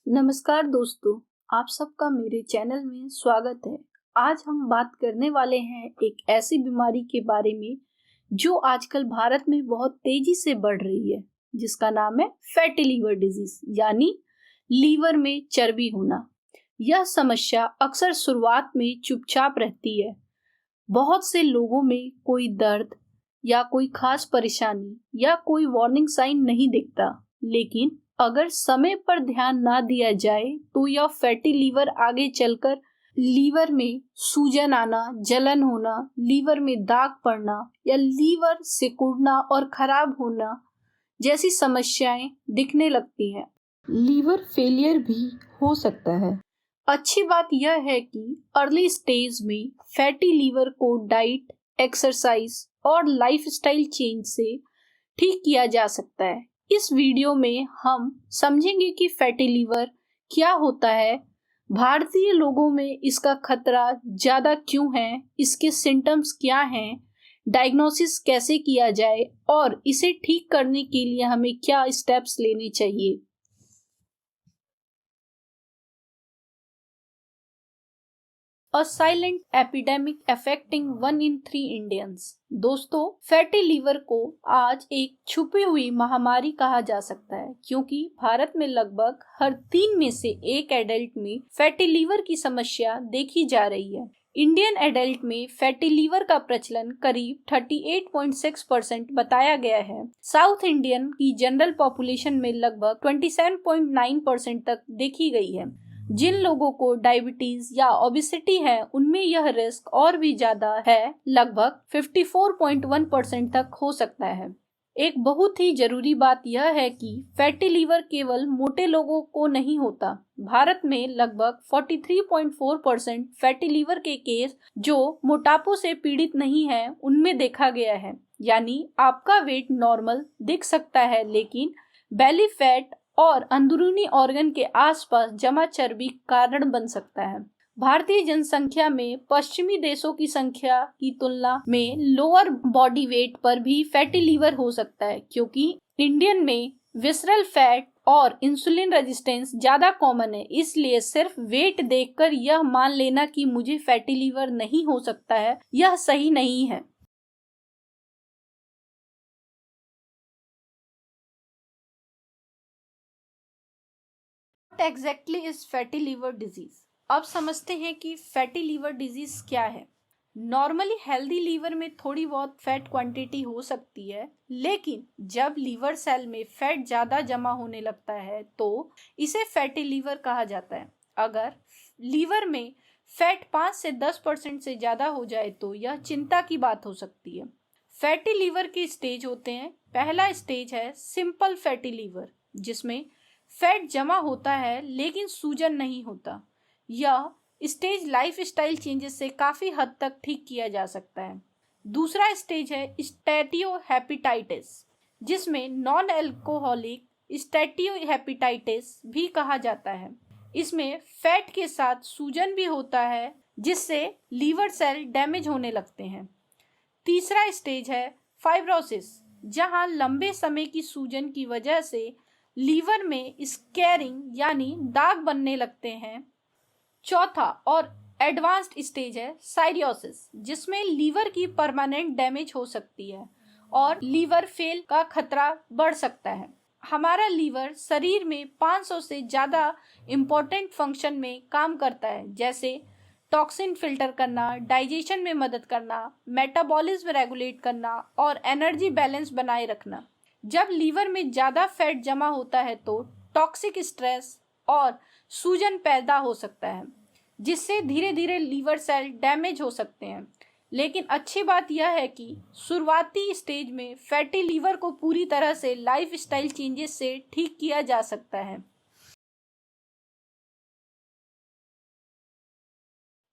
नमस्कार दोस्तों, आप सबका मेरे चैनल में स्वागत है। आज हम बात करने वाले हैं एक ऐसी बीमारी के बारे में जो आजकल भारत में बहुत तेजी से बढ़ रही है, जिसका नाम है फैटी लीवर डिजीज यानी लीवर में चर्बी होना। यह समस्या अक्सर शुरुआत में चुपचाप रहती है। बहुत से लोगों में कोई दर्द या कोई खास परेशानी या कोई वार्निंग साइन नहीं दिखता, लेकिन अगर समय पर ध्यान ना दिया जाए तो यह फैटी लीवर आगे चलकर लीवर में सूजन आना, जलन होना, लीवर में दाग पड़ना या लीवर सिकुड़ना और खराब होना जैसी समस्याएं दिखने लगती हैं। लीवर फेलियर भी हो सकता है। अच्छी बात यह है कि अर्ली स्टेज में फैटी लीवर को डाइट, एक्सरसाइज और लाइफस्टाइल चेंज से ठीक किया जा सकता है। इस वीडियो में हम समझेंगे कि फैटी लीवर क्या होता है, भारतीय लोगों में इसका खतरा ज़्यादा क्यों है, इसके सिम्टम्स क्या हैं, डायग्नोसिस कैसे किया जाए और इसे ठीक करने के लिए हमें क्या स्टेप्स लेने चाहिए। A silent epidemic affecting 1 in 3 Indians। दोस्तों, फैटी लीवर को आज एक छुपी हुई महामारी कहा जा सकता है, क्योंकि भारत में लगभग हर 3 में से एक एडल्ट में फैटी लीवर की समस्या देखी जा रही है। इंडियन एडल्ट में फैटी लीवर का प्रचलन करीब 38.6% बताया गया है। साउथ इंडियन की जनरल पॉपुलेशन में लगभग 27.9% तक देखी गई है। जिन लोगों को डायबिटीज या ओबेसिटी है, उनमें यह रिस्क और भी ज्यादा है, लगभग 54.1% तक हो सकता है। एक बहुत ही जरूरी बात यह है कि फैटी लीवर केवल मोटे लोगों को नहीं होता। भारत में लगभग 43.4% फैटी लीवर के केस जो मोटापे से पीड़ित नहीं है, उनमें देखा गया है। यानी आपका वेट नॉर्मल दिख सकता है, लेकिन बेली फैट और अंदरूनी ऑर्गन के आसपास जमा चर्बी कारण बन सकता है। भारतीय जनसंख्या में पश्चिमी देशों की संख्या की तुलना में लोअर बॉडी वेट पर भी फैटी लीवर हो सकता है, क्योंकि इंडियन में विसरल फैट और इंसुलिन रेजिस्टेंस ज्यादा कॉमन है। इसलिए सिर्फ वेट देखकर यह मान लेना कि मुझे फैटी लीवर नहीं हो सकता है, यह सही नहीं है। Exactly is fatty liver disease. अब समझते हैं कि फैटी लीवर डिजीज क्या है। नॉर्मली हेल्दी लीवर में थोड़ी बहुत फैट क्वांटिटी हो सकती है, लेकिन जब लीवर सेल में फैट ज्यादा जमा होने लगता है तो इसे फैटी लीवर कहा जाता है। अगर लीवर में फैट 5 से 10% से ज्यादा हो जाए तो यह चिंता की बात हो सकती है। फैटी लीवर के स्टेज होते हैं। पहला स्टेज है सिंपल फैटी लीवर, जिसमें फैट जमा होता है लेकिन सूजन नहीं होता। यह स्टेज लाइफस्टाइल चेंजेस से काफी हद तक ठीक किया जा सकता है। दूसरा स्टेज है स्टेटियोहेपेटाइटिस, जिसमें नॉन एल्कोहलिक स्टेटियोहेपेटाइटिस भी कहा जाता है। इसमें फैट के साथ सूजन भी होता है, जिससे लीवर सेल डैमेज होने लगते हैं। तीसरा स्टेज है फाइब्रोसिस, जहां लंबे समय की सूजन की वजह से लीवर में स्कैरिंग यानी दाग बनने लगते हैं। चौथा और एडवांस्ड स्टेज है साइरियोसिस, जिसमें लीवर की परमानेंट डैमेज हो सकती है और लीवर फेल का खतरा बढ़ सकता है। हमारा लीवर शरीर में 500 से ज़्यादा इम्पोर्टेंट फंक्शन में काम करता है, जैसे टॉक्सिन फिल्टर करना, डाइजेशन में मदद करना, मेटाबॉलिज्म रेगुलेट करना और एनर्जी बैलेंस बनाए रखना। जब लीवर में ज़्यादा फैट जमा होता है तो टॉक्सिक स्ट्रेस और सूजन पैदा हो सकता है, जिससे धीरे धीरे लीवर सेल डैमेज हो सकते हैं। लेकिन अच्छी बात यह है कि शुरुआती स्टेज में फैटी लीवर को पूरी तरह से लाइफस्टाइल चेंजेस से ठीक किया जा सकता है।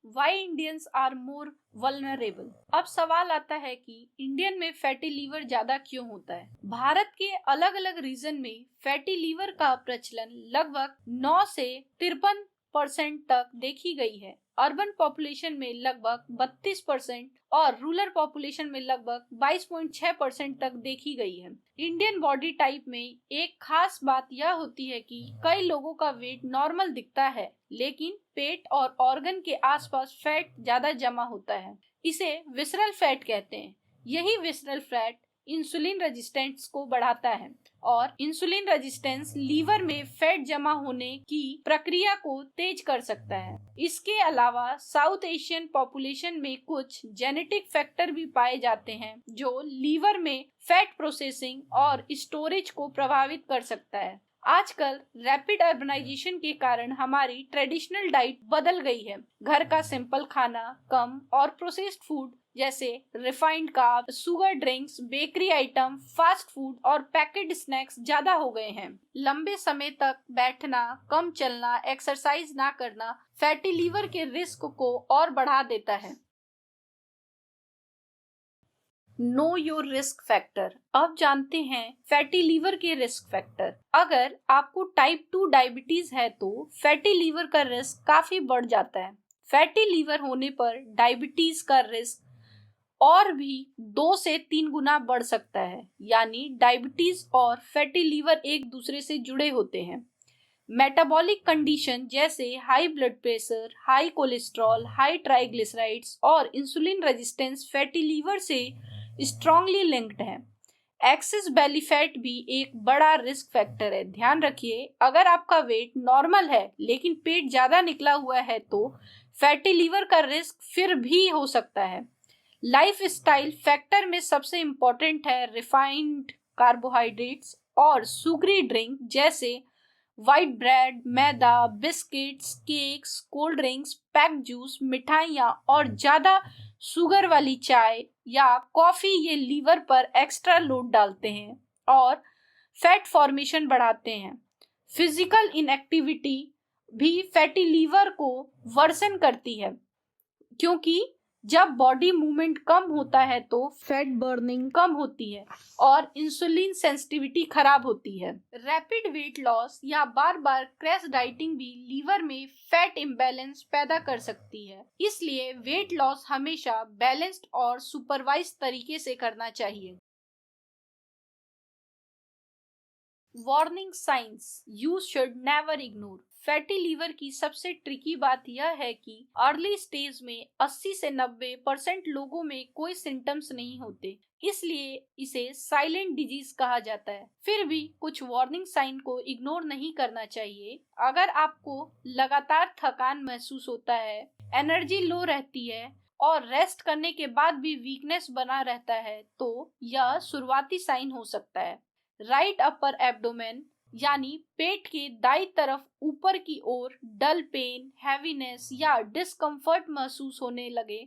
Why Indians are more vulnerable? अब सवाल आता है कि इंडियन में फैटी लीवर ज्यादा क्यों होता है। भारत के अलग अलग रीजन में फैटी लीवर का प्रचलन लगभग 9 से 53 परसेंट तक देखी गई है। अर्बन पॉपुलेशन में लगभग 32% और रूरल पॉपुलेशन में लगभग 22.6% तक देखी गई है। इंडियन बॉडी टाइप में एक खास बात यह होती है कि कई लोगों का वेट नॉर्मल दिखता है, लेकिन पेट और ऑर्गन के आसपास फैट ज्यादा जमा होता है। इसे विसरल फैट कहते हैं। यही विसरल फैट इंसुलिन रेजिस्टेंस को बढ़ाता है और इंसुलिन रेजिस्टेंस लीवर में फैट जमा होने की प्रक्रिया को तेज कर सकता है। इसके अलावा साउथ एशियन पॉपुलेशन में कुछ जेनेटिक फैक्टर भी पाए जाते हैं जो लीवर में फैट प्रोसेसिंग और स्टोरेज को प्रभावित कर सकता है। आजकल रैपिड अर्बनाइजेशन के कारण हमारी ट्रेडिशनल डाइट बदल गई है। घर का सिंपल खाना कम और प्रोसेस्ड फूड जैसे refined carb, sugar drinks, bakery item, fast food और पैकेट स्नैक्स ज्यादा हो गए हैं। लंबे समय तक बैठना, कम चलना, एक्सरसाइज ना करना फैटी लीवर के रिस्क को और बढ़ा देता है। Know your risk factor. अब जानते हैं फैटी लीवर के रिस्क फैक्टर। अगर आपको टाइप 2 डायबिटीज है तो फैटी लीवर का रिस्क काफी बढ़ जाता है। फैटी लीवर होने पर डायबिटीज का रिस्क और भी 2 से 3 गुना बढ़ सकता है। यानी डायबिटीज और फैटी लीवर एक दूसरे से जुड़े होते हैं। मेटाबॉलिक कंडीशन जैसे high blood pressure, high cholesterol, high triglycerides और इंसुलिन रेजिस्टेंस फैटी लीवर से स्ट्रांगली लिंक्ड है। एक्सेस बेली फैट भी एक बड़ा रिस्क फैक्टर है। ध्यान रखिए, अगर आपका वेट नॉर्मल है लेकिन पेट ज्यादा निकला हुआ है तो फैटी लीवर का रिस्क फिर भी हो सकता है। लाइफ स्टाइल फैक्टर में सबसे इम्पोर्टेंट है रिफाइंड कार्बोहाइड्रेट्स और सुगरी ड्रिंक जैसे व्हाइट ब्रेड, मैदा, biscuits, cakes, cold drinks, packed juice, मिठाइयाँ और ज्यादा शुगर वाली चाय या कॉफी ये लीवर पर एक्स्ट्रा लोड डालते हैं और फैट फॉर्मेशन बढ़ाते हैं। फिजिकल इनएक्टिविटी भी फैटी लीवर को वर्सन करती है, क्योंकि जब बॉडी मूवमेंट कम होता है तो फैट बर्निंग कम होती है और इंसुलिन सेंसिटिविटी खराब होती है। रैपिड वेट लॉस या बार बार क्रैश डाइटिंग भी लीवर में फैट इम्बैलेंस पैदा कर सकती है। इसलिए वेट लॉस हमेशा बैलेंस्ड और सुपरवाइज तरीके से करना चाहिए। Warning signs you should never ignore. Fatty liver की सबसे ट्रिकी बात यह है कि अर्ली स्टेज में 80 से 90% लोगों में कोई सिम्टम्स नहीं होते, इसलिए इसे साइलेंट डिजीज कहा जाता है। फिर भी कुछ वार्निंग साइन को इग्नोर नहीं करना चाहिए। अगर आपको लगातार थकान महसूस होता है, एनर्जी लो रहती है और रेस्ट करने के बाद भी वीकनेस बना रहता है तो यह शुरुआती साइन हो सकता है। राइट अपर एब्डोमेन यानी पेट के दाईं तरफ ऊपर की ओर डल पेन, हैवीनेस या डिस्कम्फर्ट महसूस होने लगे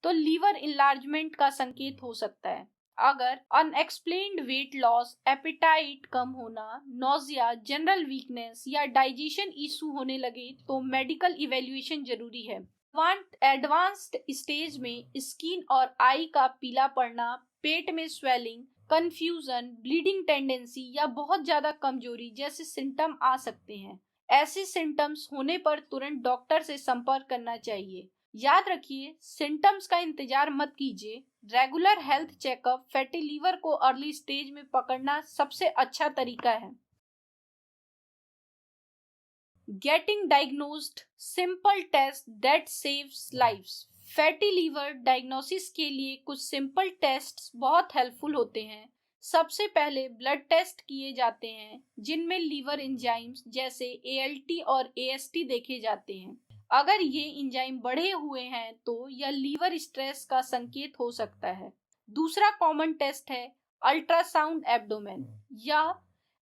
तो लीवर इनलार्जमेंट का संकेत हो सकता है। अगर अनएक्सप्लेन्ड वेट लॉस, एपेटाइट कम होना, नोजिया, जनरल वीकनेस या डाइजेशन इशू होने लगे तो मेडिकल इवैल्यूएशन जरूरी है। एडवांस्ड स्टेज में स्किन और आई का पीला पड़ना, पेट में स्वेलिंग, कंफ्यूजन, ब्लीडिंग टेंडेंसी या बहुत ज्यादा कमजोरी जैसे सिम्टम आ सकते हैं। ऐसे सिम्टम्स होने पर तुरंत डॉक्टर से संपर्क करना चाहिए। याद रखिए, सिम्टम्स का इंतजार मत कीजिए। Regular health checkup fatty liver को अर्ली स्टेज में पकड़ना सबसे अच्छा तरीका है। Getting diagnosed, simple test that saves lives. Fatty liver diagnosis के लिए कुछ सिंपल टेस्ट्स बहुत हेल्पफुल होते हैं। सबसे पहले ब्लड टेस्ट किए जाते हैं जिनमें लीवर एंजाइम्स जैसे ALT और AST देखे जाते हैं। अगर ये एंजाइम बढ़े हुए हैं तो यह लीवर स्ट्रेस का संकेत हो सकता है। दूसरा कॉमन टेस्ट है अल्ट्रासाउंड एब्डोमेन। यह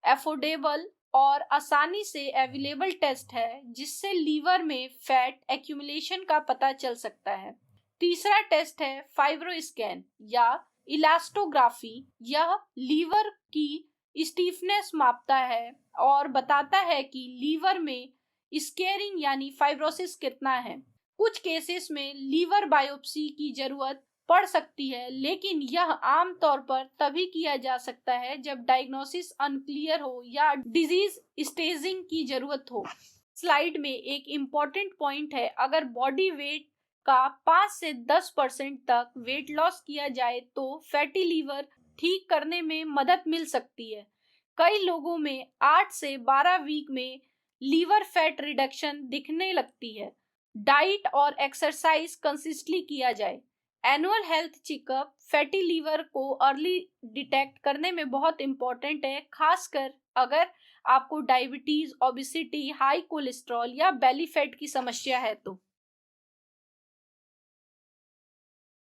एफोर्डेबल और आसानी से अवेलेबल टेस्ट है जिससे लीवर में फैट एक्यूमुलेशन का पता चल सकता है। तीसरा टेस्ट है फाइब्रोस्कैन या इलास्टोग्राफी। यह लीवर की स्टीफनेस मापता है और बताता है कि लीवर में स्केरिंग यानी फाइब्रोसिस कितना है। कुछ केसेस में लीवर बायोप्सी की जरूरत पड़ सकती है, लेकिन यह आमतौर पर तभी किया जा सकता है जब डायग्नोसिस अनक्लियर हो या डिजीज स्टेजिंग की जरूरत हो। स्लाइड में एक इम्पॉर्टेंट पॉइंट है, अगर बॉडी वेट का 5 से 10% तक वेट लॉस किया जाए तो फैटी लीवर ठीक करने में मदद मिल सकती है। कई लोगों में 8 से 12 वीक में लीवर फैट रिडक्शन दिखने लगती है। डाइट और एक्सरसाइज कंसिस्टेंटली किया जाए। Annual health checkup fatty liver को अर्ली डिटेक्ट करने में बहुत इंपॉर्टेंट है, खासकर अगर आपको डायबिटीज, ओबेसिटी, हाई कोलेस्ट्रॉल या बेली फैट की समस्या है तो।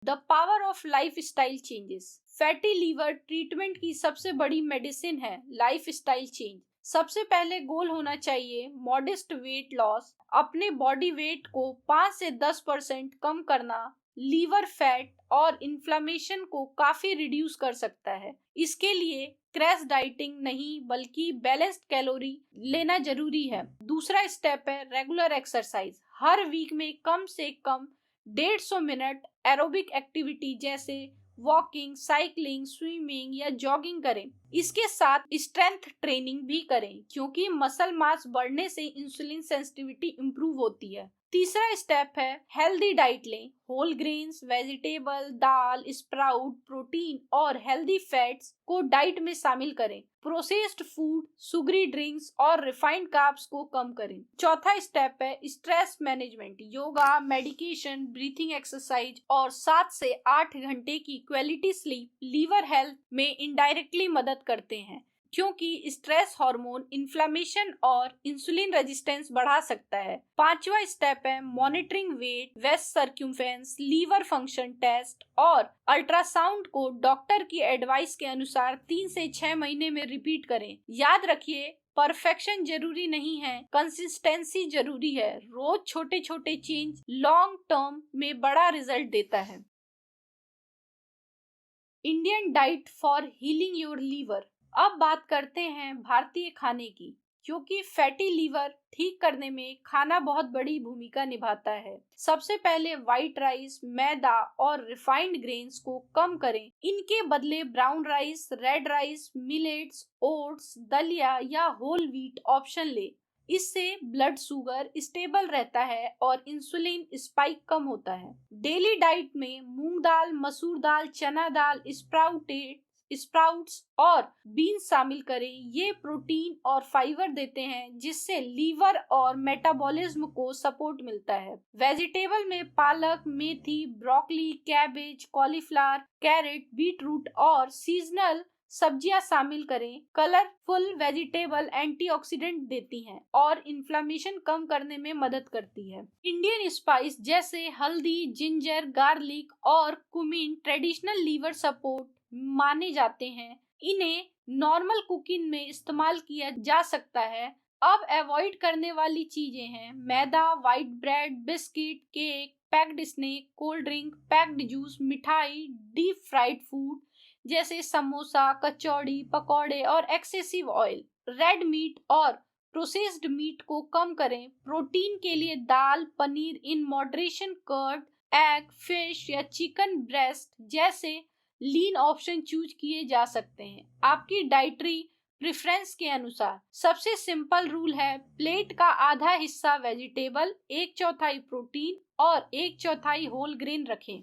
The power of lifestyle changes. Fatty liver treatment की सबसे बड़ी मेडिसिन है लाइफस्टाइल चेंज। सबसे पहले गोल होना चाहिए मॉडेस्ट वेट लॉस। अपने बॉडी वेट को 5 से 10% कम करना लीवर फैट और इन्फ्लेमेशन को काफी रिड्यूस कर सकता है। इसके लिए क्रैश डाइटिंग नहीं बल्कि बैलेंस्ड कैलोरी लेना जरूरी है। दूसरा स्टेप है रेगुलर एक्सरसाइज। हर वीक में कम से कम 150 मिनट एरोबिक एक्टिविटी जैसे वॉकिंग, साइकिलिंग, स्विमिंग या जॉगिंग करें। इसके साथ स्ट्रेंथ ट्रेनिंग भी करें क्योंकि मसल मास बढ़ने से इंसुलिन सेंसिटिविटी इंप्रूव होती है। तीसरा स्टेप है हेल्दी डाइट लें। होल ग्रेन्स, वेजिटेबल, दाल, स्प्राउट, प्रोटीन और हेल्दी फैट्स को डाइट में शामिल करें। प्रोसेस्ड फूड, सुगरी ड्रिंक्स और रिफाइंड कार्ब्स को कम करें। चौथा स्टेप है stress management. Yoga, medication, breathing exercise और 7 से 8 घंटे की क्वालिटी स्लीप लीवर हेल्थ में इनडायरेक्टली मदद करते हैं क्योंकि स्ट्रेस हार्मोन इन्फ्लेमेशन और इंसुलिन रेजिस्टेंस बढ़ा सकता है। पांचवा स्टेप है monitoring wait, waste सर्क्यूम्फेरेंस, liver function test और अल्ट्रासाउंड को डॉक्टर की एडवाइस के अनुसार 3 से 6 महीने में रिपीट करें। याद रखिए, परफेक्शन जरूरी नहीं है, कंसिस्टेंसी जरूरी है। रोज छोटे छोटे चेंज लॉन्ग टर्म में बड़ा रिजल्ट देता है। Indian diet for healing your liver. अब बात करते हैं भारतीय खाने की, क्योंकि फैटी लीवर ठीक करने में खाना बहुत बड़ी भूमिका निभाता है। सबसे पहले व्हाइट राइस, मैदा और रिफाइंड ग्रेन्स को कम करें। इनके बदले brown rice, red rice, millets, oats, दलिया या होल व्हीट ऑप्शन ले। इससे ब्लड शुगर स्टेबल रहता है और इंसुलिन स्पाइक कम होता है। डेली डाइट में मूंग दाल, मसूर दाल, चना दाल, स्प्राउट्स और बीन्स शामिल करें। ये प्रोटीन और फाइबर देते हैं जिससे लीवर और मेटाबॉलिज्म को सपोर्ट मिलता है। वेजिटेबल में पालक, मेथी, broccoli, cabbage, cauliflower, carrot, beetroot और सीजनल सब्जियां शामिल करें। कलरफुल वेजिटेबल एंटीऑक्सीडेंट देती हैं और इन्फ्लेमेशन कम करने में मदद करती है। इंडियन स्पाइस जैसे हल्दी, जिंजर, गार्लिक और कुमिन ट्रेडिशनल लीवर सपोर्ट माने जाते हैं। इन्हें नॉर्मल कुकिंग में इस्तेमाल किया जा सकता है। अब अवॉइड करने वाली चीजें हैं मैदा, white bread, biscuit, cake, packed snack, cold drink, packed juice, मिठाई, डीप फ्राइड फूड जैसे समोसा, कचौड़ी, पकौड़े और एक्सेसिव ऑयल। रेड मीट और प्रोसेस्ड मीट को कम करें। प्रोटीन के लिए दाल, paneer in moderation, curd, egg, fish या चिकन ब्रेस्ट जैसे लीन ऑप्शन चूज किए जा सकते हैं आपकी डाइटरी प्रेफरेंस के अनुसार। सबसे सिंपल रूल है प्लेट का आधा हिस्सा वेजिटेबल, 1/4 प्रोटीन और 1/4 होल ग्रेन रखें।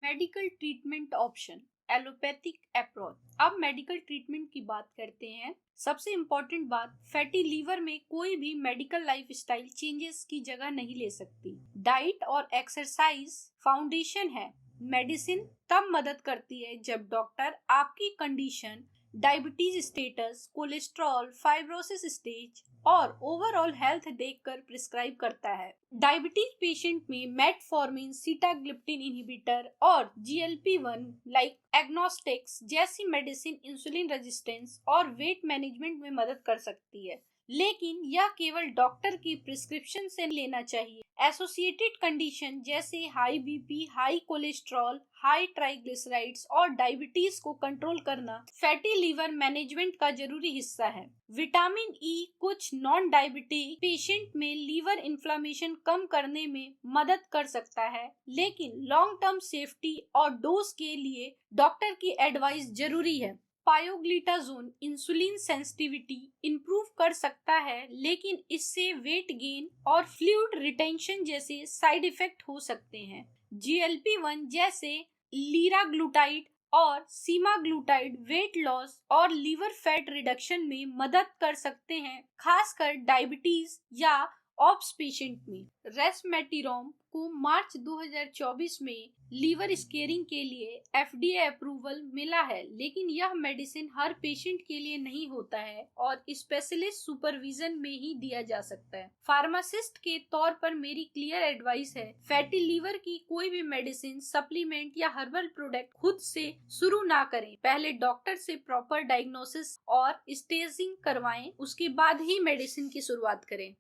Medical treatment option, allopathic approach. अब मेडिकल ट्रीटमेंट की बात करते हैं। सबसे इम्पोर्टेंट बात, फैटी लीवर में कोई भी मेडिकल लाइफस्टाइल चेंजेस की जगह नहीं ले सकती। डाइट और एक्सरसाइज फाउंडेशन है। मेडिसिन तब मदद करती है जब डॉक्टर आपकी condition, diabetes status, cholesterol, fibrosis stage और ओवरऑल हेल्थ देखकर प्रिस्क्राइब करता है। डायबिटीज पेशेंट में मेटफॉर्मिन, सीटाग्लिप्टिन इनहिबिटर और GLP-1 लाइक एग्नोस्टिक्स जैसी मेडिसिन इंसुलिन रेजिस्टेंस और वेट मैनेजमेंट में मदद कर सकती है, लेकिन यह केवल डॉक्टर की प्रिस्क्रिप्शन से लेना चाहिए। एसोसिएटेड कंडीशन जैसे high BP, high cholesterol, high triglycerides और डायबिटीज को कंट्रोल करना फैटी लीवर मैनेजमेंट का जरूरी हिस्सा है। विटामिन ई कुछ नॉन डायबिटिक पेशेंट में लीवर इन्फ्लेमेशन कम करने में मदद कर सकता है, लेकिन लॉन्ग टर्म सेफ्टी और डोज के लिए डॉक्टर की एडवाइस जरूरी है। पायोग्लिटाजोन इंसुलिन सेंसिटिविटी इंप्रूव कर सकता है, लेकिन इससे वेट गेन और फ्लूइड रिटेंशन जैसे साइड इफेक्ट हो सकते हैं। GLP-1 जैसे लीराग्लुटाइड और सीमाग्लुटाइड वेट लॉस और लीवर फैट रिडक्शन में मदद कर सकते हैं, खासकर डायबिटीज या ऑब्स पेशेंट में। रेस्मेटिरोम को मार्च 2024 में लीवर स्केरिंग के लिए FDA अप्रूवल मिला है, लेकिन यह मेडिसिन हर पेशेंट के लिए नहीं होता है और स्पेशलिस्ट सुपरविजन में ही दिया जा सकता है। फार्मासिस्ट के तौर पर मेरी क्लियर एडवाइस है, फैटी लीवर की कोई भी मेडिसिन, सप्लीमेंट या हर्बल प्रोडक्ट खुद से शुरू ना करें। पहले डॉक्टर से प्रॉपर डायग्नोसिस और स्टेजिंग करवाएं, उसके बाद ही मेडिसिन की शुरुआत करें।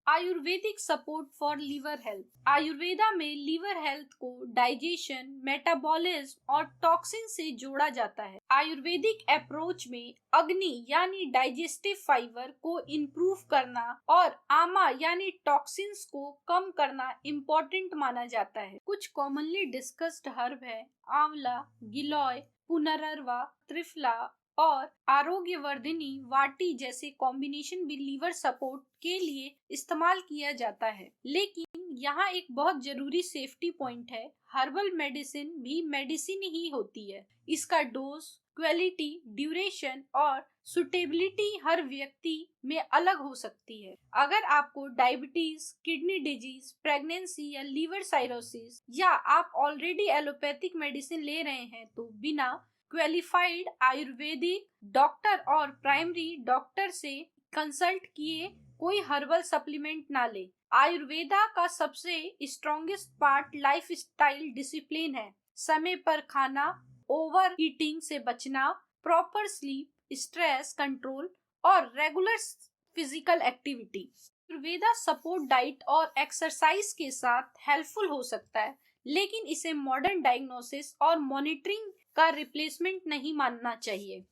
Ayurvedic support for liver health. Ayurveda में लीवर हेल्थ को डाइजेशन, मेटाबॉलिज्म और टॉक्सिन से जोड़ा जाता है। आयुर्वेदिक अप्रोच में अग्नि यानी डाइजेस्टिव फाइबर को इंप्रूव करना और आमा यानी टॉक्सिन्स को कम करना इम्पोर्टेंट माना जाता है। कुछ कॉमनली डिस्कस्ड हर्ब है आंवला, गिलोय, पुनर्वा, त्रिफला और आरोग्यवर्धिनी वाटी जैसे कॉम्बिनेशन भी लीवर सपोर्ट के लिए इस्तेमाल किया जाता है। लेकिन यहाँ एक बहुत जरूरी सेफ्टी पॉइंट है, हर्बल मेडिसिन भी मेडिसिन ही होती है। इसका डोज, क्वालिटी, ड्यूरेशन और सुटेबिलिटी हर व्यक्ति में अलग हो सकती है। अगर आपको डायबिटीज, किडनी डिजीज, प्रेगनेंसी या लीवर साइरोसिस या आप ऑलरेडी एलोपैथिक मेडिसिन ले रहे हैं तो बिना क्वालिफाइड आयुर्वेदिक डॉक्टर और प्राइमरी डॉक्टर से कंसल्ट किए कोई हर्बल सप्लीमेंट ना ले। आयुर्वेदा का सबसे strongest part life style discipline है। समय पर खाना, ओवर ईटिंग से बचना, प्रॉपर स्लीप, स्ट्रेस कंट्रोल और regular physical activity. Ayurveda support diet और एक्सरसाइज के साथ हेल्पफुल हो सकता है, लेकिन इसे मॉडर्न डायग्नोसिस और मॉनिटरिंग का रिप्लेसमेंट नहीं मानना चाहिए।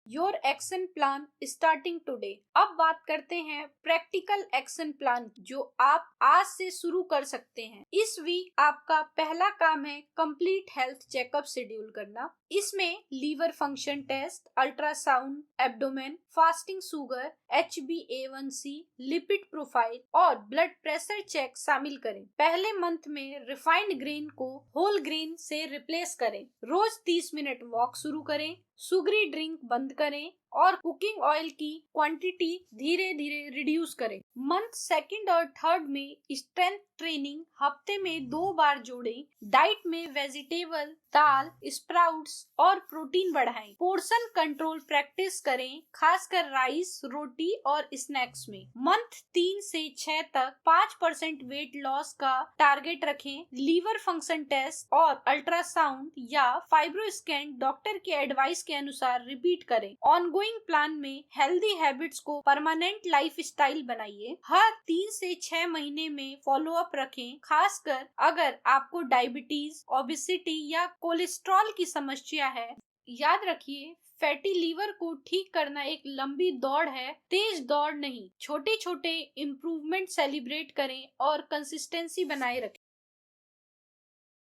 Your action plan starting today. अब बात करते हैं प्रैक्टिकल एक्शन प्लान जो आप आज से शुरू कर सकते हैं। इस वीक आपका पहला काम है कंप्लीट हेल्थ चेकअप शेड्यूल करना। इसमें liver function test, ultrasound, abdomen, fasting sugar, HbA1c, lipid profile और ब्लड प्रेशर चेक शामिल करें। पहले मंथ में रिफाइंड ग्रेन को होल ग्रेन से रिप्लेस करें। रोज 30 मिनट वॉक शुरू करें। सुगरी ड्रिंक बंद करें और कुकिंग ऑयल की क्वांटिटी धीरे धीरे रिड्यूस करें। मंथ सेकंड और थर्ड में स्ट्रेंथ ट्रेनिंग हफ्ते में 2 बार जोड़ें। डाइट में वेजिटेबल, दाल, स्प्राउट्स और प्रोटीन बढ़ाएं। पोर्शन कंट्रोल प्रैक्टिस करें, खासकर राइस, रोटी और स्नैक्स में। मंथ 3 से 6 तक 5% वेट लॉस का टारगेट रखें। लीवर फंक्शन टेस्ट और अल्ट्रासाउंड या फाइब्रोस्कैन डॉक्टर के एडवाइस के अनुसार रिपीट करें। ऑनगोइंग प्लान में हेल्दी हैबिट्स को परमानेंट लाइफ स्टाइल बनाइए। हर 3 से 6 महीने में फॉलो अप रखें, खासकर अगर आपको डायबिटीज, ओबेसिटी या कोलेस्ट्रॉल की समस्या है। याद रखिए, फैटी लीवर को ठीक करना एक लंबी दौड़ है, तेज दौड़ नहीं। छोटे छोटे इम्प्रूवमेंट सेलिब्रेट करें और कंसिस्टेंसी बनाए रखें।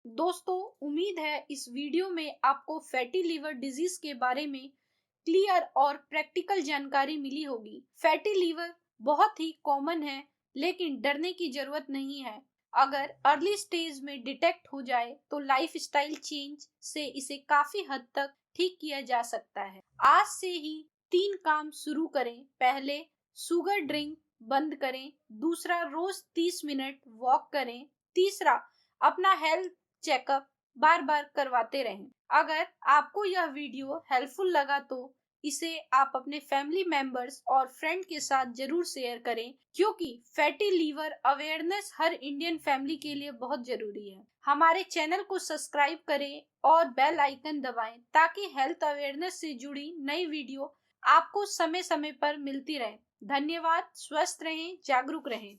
दोस्तों, उम्मीद है इस वीडियो में आपको फैटी लीवर डिजीज के बारे में क्लियर और प्रैक्टिकल जानकारी मिली होगी। फैटी लीवर बहुत ही कॉमन है, लेकिन डरने की जरूरत नहीं है। अगर अर्ली स्टेज में डिटेक्ट हो जाए तो लाइफस्टाइल चेंज से इसे काफी हद तक ठीक किया जा सकता है। आज से ही 3 काम शुरू करें। पहले, शुगर ड्रिंक बंद करें। दूसरा, रोज 30 मिनट वॉक करें। तीसरा, अपना हेल्थ चेकअप बार बार करवाते रहें। अगर आपको यह वीडियो हेल्पफुल लगा तो इसे आप अपने फैमिली मेंबर्स और फ्रेंड के साथ जरूर शेयर करें, क्योंकि फैटी लीवर अवेयरनेस हर इंडियन फैमिली के लिए बहुत जरूरी है। हमारे चैनल को सब्सक्राइब करें और बेल आइकन दबाएं ताकि हेल्थ अवेयरनेस से जुड़ी नई वीडियो आपको समय समय पर मिलती रहे। धन्यवाद। स्वस्थ रहें, जागरूक रहें।